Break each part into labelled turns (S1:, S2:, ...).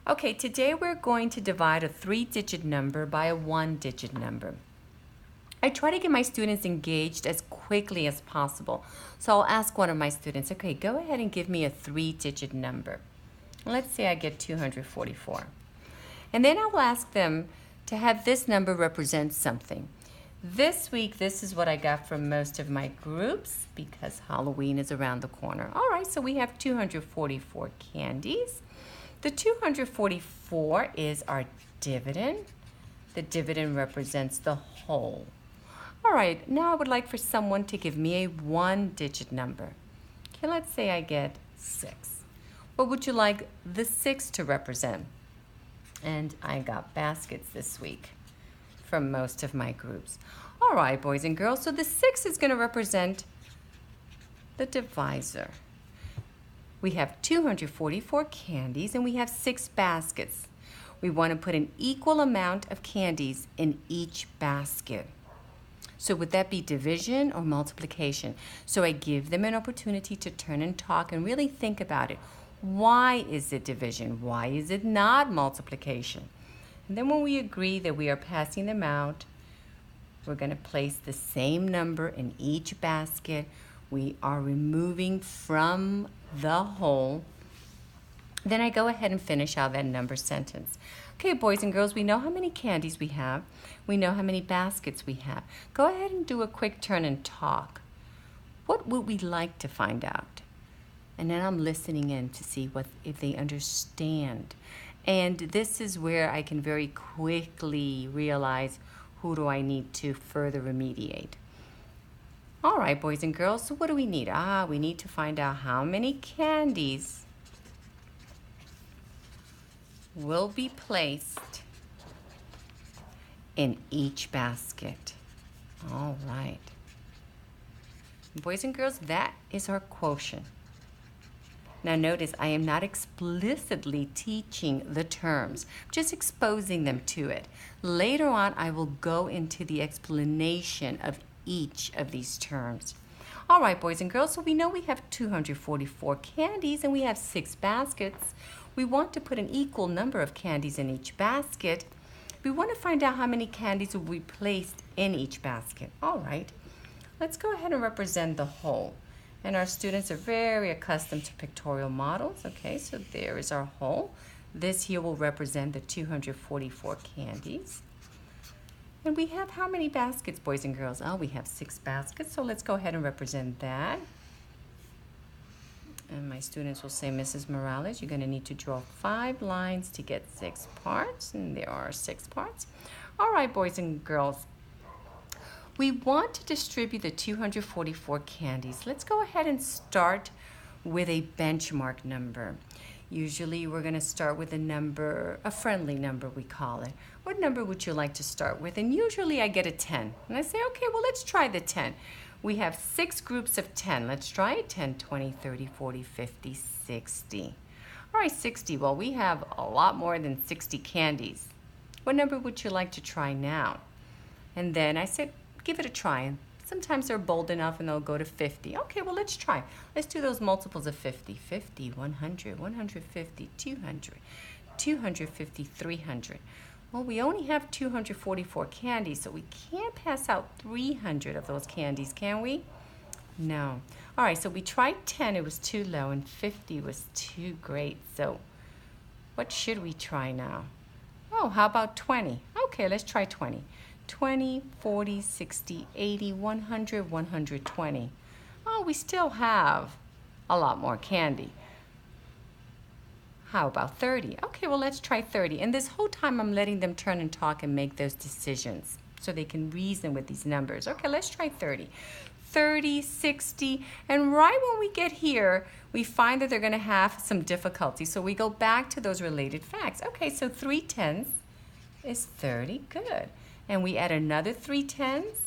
S1: Okay, today we're going to divide a 3-digit number by a 1-digit number. I try to get my students engaged as quickly as possible. So I'll ask one of my students, okay, go ahead and give me a 3-digit number. Let's say I get 244. And then I will ask them to have this number represent something. This week, this is what I got from most of my groups because Halloween is around the corner. All right, so we have 244 candies. The 244 is our dividend. The dividend represents the whole. All right, now I would like for someone to give me a 1-digit number. Okay, let's say I get 6. What would you like the 6 to represent? And I got baskets this week from most of my groups. All right, boys and girls, so the 6 is going to represent the divisor. We have 244 candies and we have 6 baskets. We want to put an equal amount of candies in each basket. So would that be division or multiplication? So I give them an opportunity to turn and talk and really think about it. Why is it division? Why is it not multiplication? And then when we agree that we are passing them out, we're going to place the same number in each basket. We are removing from the whole. Then I go ahead and finish out that number sentence. Okay, boys and girls, we know how many candies we have. We know how many baskets we have. Go ahead and do a quick turn and talk. What would we like to find out? And then I'm listening in to see if they understand. And this is where I can very quickly realize who do I need to further remediate. All right, boys and girls, so what do we need? We need to find out how many candies will be placed in each basket. All right. Boys and girls, that is our quotient. Now notice I am not explicitly teaching the terms, just exposing them to it. Later on, I will go into the explanation of each of these terms. All right, boys and girls, so we know we have 244 candies and we have 6 baskets. We want to put an equal number of candies in each basket. We want to find out how many candies will be placed in each basket. All right, let's go ahead and represent the whole. And our students are very accustomed to pictorial models. Okay, so there is our whole. This here will represent the 244 candies. And we have how many baskets, boys and girls? We have 6 baskets, so let's go ahead and represent that. And my students will say, Mrs. Morales, you're going to need to draw 5 lines to get 6 parts. And there are 6 parts. All right, boys and girls. We want to distribute the 244 candies. Let's go ahead and start with a benchmark number. Usually we're going to start with a number, a friendly number we call it. What number would you like to start with? And usually I get a 10. And I say, okay, well, let's try the 10. We have 6 groups of 10. Let's try it. 10, 20, 30, 40, 50, 60. All right, 60. Well, we have a lot more than 60 candies. What number would you like to try now? And then I said, give it a try. Sometimes they're bold enough and they'll go to 50. Okay, well, let's try. Let's do those multiples of 50. 50, 100, 150, 200, 250, 300. Well, we only have 244 candies, so we can't pass out 300 of those candies, can we? No. All right, so we tried 10. It was too low, and 50 was too great. So what should we try now? Oh, how about 20? Okay, let's try 20. 20, 40, 60, 80, 100, 120. Oh, we still have a lot more candy. How about 30? Okay, well, let's try 30. And this whole time, I'm letting them turn and talk and make those decisions so they can reason with these numbers. Okay, let's try 30. 30, 60, and right when we get here, we find that they're going to have some difficulty. So we go back to those related facts. Okay, so 3 tenths is 30. Good. And we add another 3 tenths,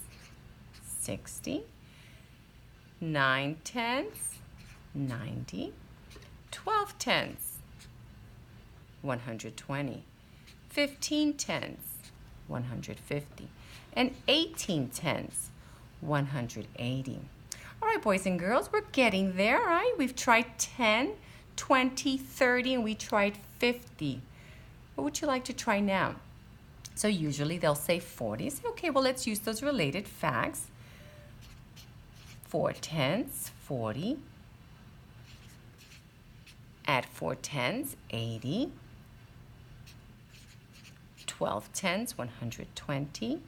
S1: 60, 9 tenths, 90, 12 tenths, 120, 15 tenths, 150, and 18 tenths, 180. All right, boys and girls, we're getting there, all right? We've tried 10, 20, 30, and we tried 50. What would you like to try now? So usually they'll say 40. Say, okay, well, let's use those related facts. 4 tenths, 40. Add 4 tenths, 80. 12 tenths, 120.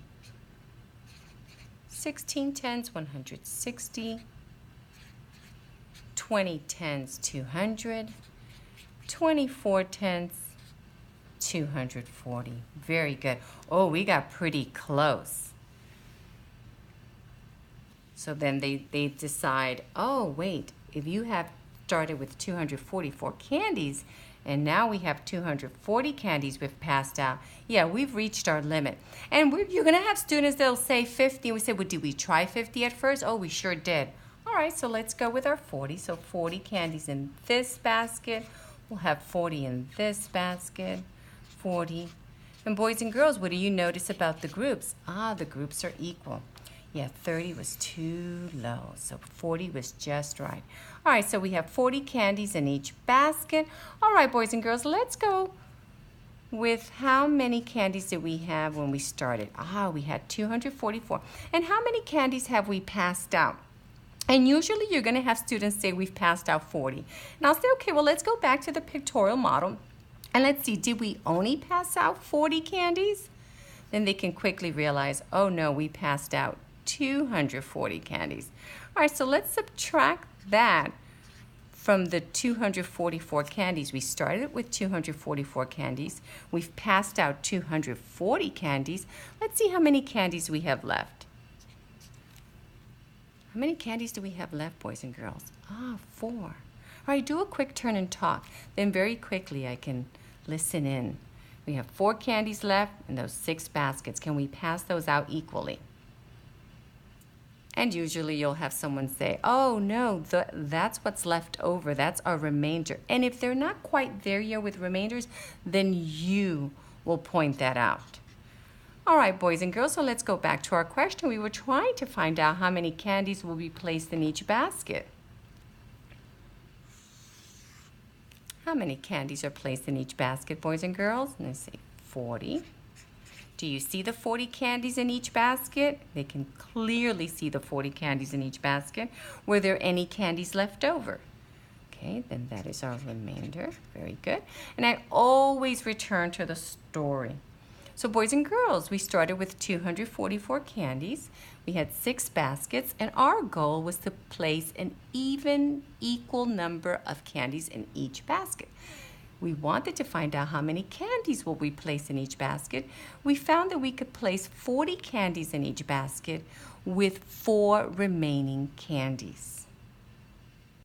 S1: 16 tenths, 160. 20 tenths, 200. 24 tenths, 240. Very good. Oh, we got pretty close. So then they decide, oh, wait, if you have started with 244 candies and now we have 240 candies we've passed out, yeah, we've reached our limit. And you're going to have students that'll say 50. And we say, well, did we try 50 at first? Oh, we sure did. All right, so let's go with our 40. So 40 candies in this basket. We'll have 40 in this basket. 40. And boys and girls, what do you notice about the groups? Ah, the groups are equal. Yeah, 30 was too low, so 40 was just right. All right, so we have 40 candies in each basket. All right, boys and girls, let's go with how many candies did we have when we started? Ah, we had 244. And how many candies have we passed out? And usually you're going to have students say we've passed out 40. And I'll say, okay, well, let's go back to the pictorial model. And let's see, did we only pass out 40 candies? Then they can quickly realize, oh, no, we passed out 240 candies. All right, so let's subtract that from the 244 candies. We started with 244 candies. We've passed out 240 candies. Let's see how many candies we have left. How many candies do we have left, boys and girls? Ah, 4. All right, do a quick turn and talk. Then very quickly I can listen in. We have 4 candies left in those 6 baskets. Can we pass those out equally? And usually you'll have someone say, oh, no, that's what's left over. That's our remainder. And if they're not quite there yet with remainders, then you will point that out. All right, boys and girls, so let's go back to our question. We were trying to find out how many candies will be placed in each basket. How many candies are placed in each basket, boys and girls? And I say 40. Do you see the 40 candies in each basket? They can clearly see the 40 candies in each basket. Were there any candies left over? Okay, then that is our remainder. Very good. And I always return to the story. So boys and girls, we started with 244 candies. We had 6 baskets, and our goal was to place an equal number of candies in each basket. We wanted to find out how many candies will we place in each basket. We found that we could place 40 candies in each basket with 4 remaining candies.